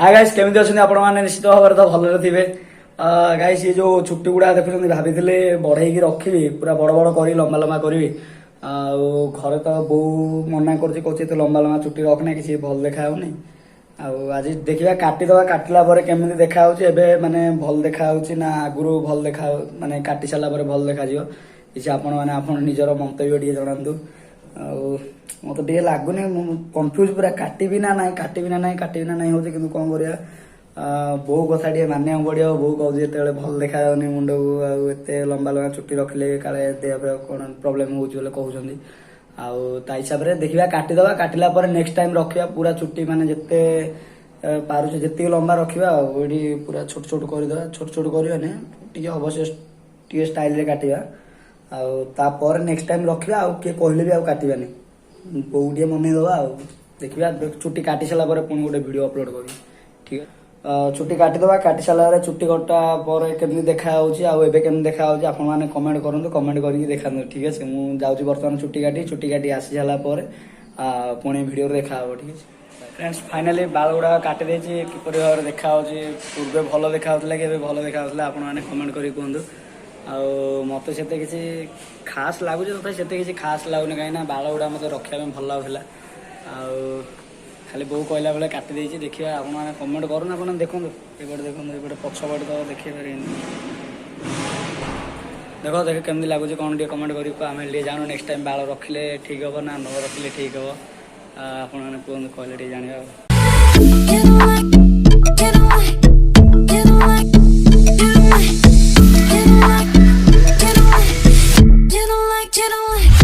Hi guys केमी अच्छे आपण मैंने निश्चित भाव तो भलरे थे गाइस। ये जो छुट्टी गुड़ा देखुं भाभी बढ़े रखी पूरा बड़ बड़ कर लंबा लंबा करी घरे तो बो मना कर लंबा लंबा छुट्टी रखना किसी भल देखा आज देखा काटिदवा काटिला केमी देखा माने भल देखा ना आगुरी भल देखा माने काटी सारा भल देखा किसी आपण मैंने निजर मंतव्य टे जनातु मत लगुनि कंफ्यूज पूरा काटि ना ना काटि ना ना काटि ना ना हो कौन करा बो कथा टे मानिया पड़ो बो कह जो भल देखा मुंड को एत लंबा लंबा छुट्टी रखिले काले देह कौन प्रोब्लेम हो कहते आई हिसाब से देखा काटिदवा काटिला नेक्स्ट टाइम रखा पूरा छुट्टी माने जिते पारुचे जितनी लंबा रखा पूरा छोट छोट करदे छोट छोट कर अवश्य स्टाइल काटा आउर नेक्स्ट टाइम रखा किए कहले भी काटानी बोटे मनईदवा देखा छुट्टी काटि सारा पुणी गोटे वीडियो अपलोड कर ठीक है। छुट्टी काटिदवा काटि सारा छुट्टी कटा पर केमी देखा केमी देखा आप कमेंट करूँ कमेंट करके देखा ठीक है। मुझे जाऊँगी बर्तमान छुट्टी काटी आसी सारा पुणी वीडियो देखा ठीक है फ्रेंड्स। फाइनाली बाल गुड़ा काटि देछि किपरि भाव देखा पूर्वे भल देखा कि भल देखा आप कमेंट कर कहतु मत से किसी खास लगुच तथा से किसी खास लगुनि कहीं बाल गुड़ा मत रखा भल लगुला खाली बो कहला बेले काटि देछि देखिए आप कमेंट करूँ आप देखो देखो पछपट तो देखिए देखो देख केमती लगुच कौन टे कमेंट कर जानू नेक्स्ट टाइम बाल रखिले ठीक हम ना न रखिले ठीक हम आप कहले जाना।